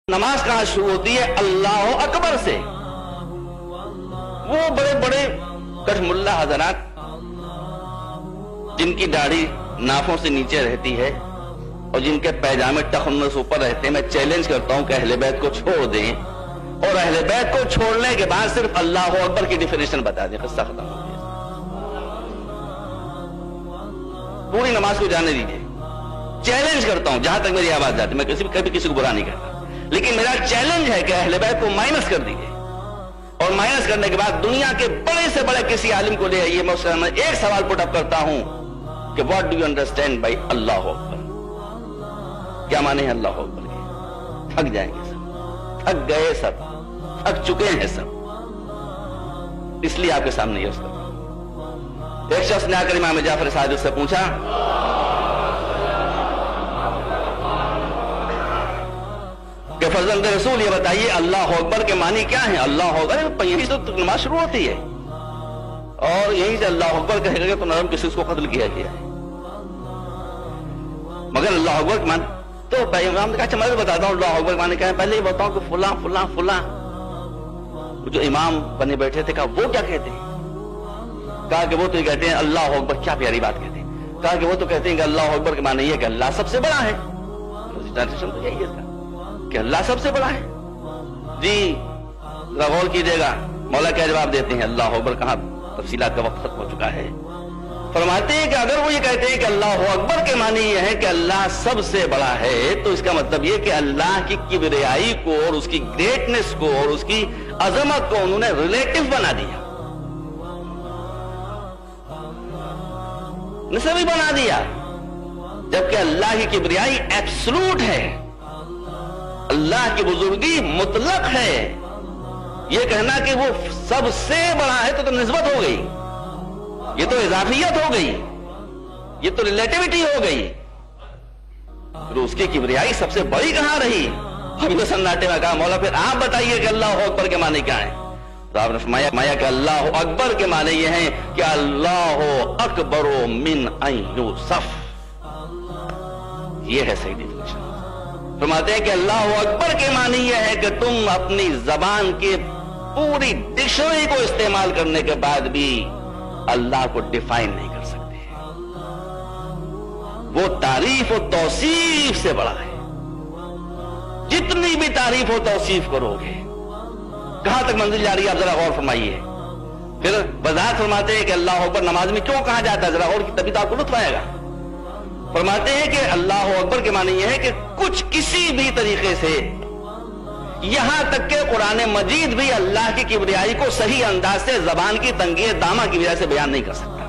नमाज कहां शुरू होती है? अल्लाह अकबर से। वो बड़े बड़े कठमुल्ला हजरात जिनकी दाढ़ी नाफों से नीचे रहती है और जिनके पैजामे टखने से ऊपर रहते हैं, मैं चैलेंज करता हूं कि अहले बैत को छोड़ दें और अहले बैत को छोड़ने के बाद सिर्फ अल्लाह अकबर की डिफिनेशन बता दें, किस्सा खत्म हो गया। पूरी नमाज को जाने दीजिए। चैलेंज करता हूं, जहां तक मेरी आवाज जाती है, मैं कभी किसी को बुरा नहीं करता, लेकिन मेरा चैलेंज है कि अहले बैत को माइनस कर दीजिए और माइनस करने के बाद दुनिया के बड़े से बड़े किसी आलिम को ले आइए, मैं उससे एक सवाल पुट अप करता हूं कि what do you understand by अल्लाह अकबर? क्या माने हैं अल्लाह अकबर के? थक जाएंगे सब, थक गए सब, थक चुके हैं सब, इसलिए आपके सामने ये उसका। एक शख्स ने आकर इमाम जाफर सादिक से पूछा, कि फजल रसूल ये बताइए अल्लाह अकबर के मानी क्या है? अल्लाह अकबर यही से तो नमाज शुरू होती है और यही से अल्लाह अकबर कहेगा तो नरम किसी को कत्ल किया गया है, मगर अल्लाह अकबर के मान तो इमाम ने कहा अच्छा मैं बताता हूं अल्लाह अकबर के माने क्या है। पहले ये बताओ कि फुला फुला फुला जो इमाम बने बैठे थे, कहा वो क्या कहते हैं? कहा कि वो तो कहते हैं अल्लाह अकबर। क्या प्यारी बात कहते हैं। कहा कि वो तो कहते हैं कि अल्लाह अकबर के माने ये कि अल्लाह सबसे बड़ा है। ट्रांसलेशन तो यही है इसका कि अल्लाह सबसे बड़ा है। जी गौर कीजिएगा, मौला क्या जवाब देते हैं? अल्लाह अकबर कहां, तफसीलात का वक्त खत्म हो चुका है। फरमाते हैं कि अगर वो ये कहते हैं कि अल्लाह अकबर के मानी ये है कि अल्लाह सबसे बड़ा है, तो इसका मतलब ये कि अल्लाह की किबरियाई को और उसकी ग्रेटनेस को और उसकी अजमत को उन्होंने रिलेटिव बना दिया, निस्बी बना दिया, जबकि अल्लाह की किबरियाई एब्सोल्यूट है, अल्लाह की बुजुर्गी मुतलक है। यह कहना कि वो सबसे बड़ा है तो निस्बत हो गई, ये तो इजाफियत हो गई, ये तो रिलेटिविटी हो गई। तो उसकी किबरियाई सबसे बड़ी कहां रही? अभी तो सन्नाटे में कहा मौला फिर आप बताइए कि अल्लाह अकबर के माने क्या है? तो आपने फरमाया कि अल्लाह अकबर के माने ये हैं कि अल्लाह अकबरो मिन अन यूसफ। ये है सही डिफिनेशन। फरमाते हैं कि अल्लाह अकबर के मानी यह है कि तुम अपनी जबान के पूरी डिक्शनरी को इस्तेमाल करने के बाद भी अल्लाह को डिफाइन नहीं कर सकते। वो तारीफ और तौसीफ से बड़ा है। जितनी भी तारीफ और तौसीफ करोगे, कहां तक मंजिल जा रही है आप जरा गौर फरमाइए। फिर वजाहत फरमाते हैं कि अल्लाह अकबर नमाज में क्यों कहा जाता है, जरा और तभी तो आपको लुत्फ आएगा। फरमाते हैं कि अल्लाह अकबर के माने यह है कि कुछ किसी भी तरीके से, यहां तक कि कुरान मजीद भी अल्लाह की किबरियाई को सही अंदाज से जबान की तंगी दामा की वजह से बयान नहीं कर सकता।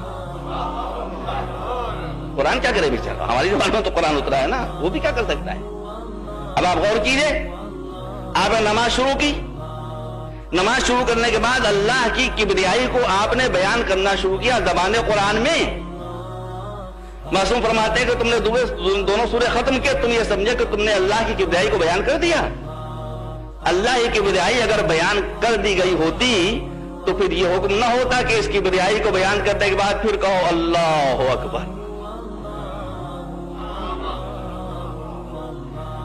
कुरान क्या करे बेचारा, हमारी जबान में तो कुरान उतरा है ना, वो भी क्या कर सकता है? अब आप गौर कीजिए, आपने नमाज शुरू की, नमाज शुरू करने के बाद अल्लाह की किबरियाई को आपने बयान करना शुरू किया जबान कुरान में। मासूम फरमाते हैं कि तुमने दोनों सूरे खत्म किए, तुम ये समझे कि तुमने अल्लाह की किबरियाई को बयान कर दिया। अल्लाह की किबरियाई अगर बयान कर दी गई होती तो फिर ये हुक्म ना होता कि इस किबरियाई को बयान करने के बाद फिर कहो अल्लाह अकबर।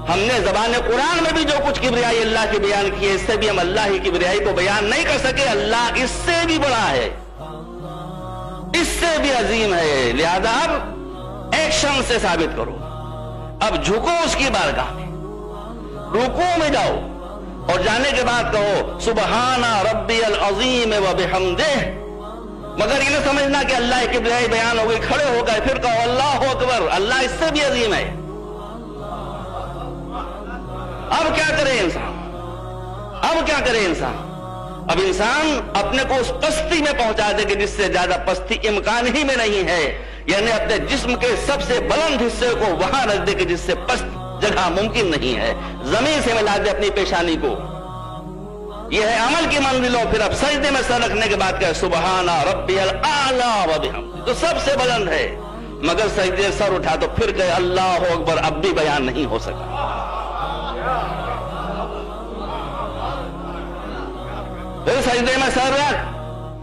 हमने जबान कुरान में भी जो कुछ किबरियाई अल्लाह की बयान की है, इससे भी हम अल्लाह की किबरियाई को बयान नहीं कर सके। अल्लाह इससे भी बड़ा है, इससे भी अजीम है। लिहाजा अब एक्शन से साबित करो। अब झुको उसकी बारगाह में, रुकू में जाओ और जाने के बाद कहो सुबहाना रब्बियल अज़ीम व बिहम्दिह। मगर ये न समझना कि अल्लाह की किबरियाई बयान हो गई, खड़े हो गए, फिर कहो अल्लाह अकबर, अल्लाह इससे भी अजीम है। अब क्या करे इंसान? अब क्या करे इंसान? अब इंसान अपने को उस पस्ती में पहुंचा दे कि जिससे ज्यादा पस्ती इम्कान ही में नहीं है, यानी अपने जिस्म के सबसे बुलंद हिस्से को वहां रख दे कि जिससे पस्त जगह मुमकिन नहीं है, जमीन से मिला दे अपनी पेशानी को। यह है अमल की मंजिल। फिर अब सजदे में सर रखने के बाद कहे सुबहाना रब्बियल आला व बिहम्दिह, तो सबसे बुलंद है, मगर सजदे सर उठा तो फिर कहे अल्लाह अकबर, अब भी बयान नहीं हो सका। फिर सजदे में सर रख,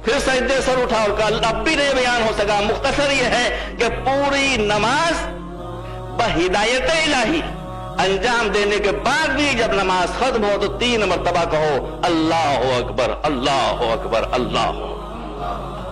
फिर सजदे सर उठा और कहा अब भी नहीं बयान हो सका। मुख्तसर यह है कि पूरी नमाज बहिदायत इलाही انجام دینے کے بعد بھی جب نماز ختم ہو تو 3 مرتبہ کہو اللہ اکبر اللہ اکبر اللہ اکبر.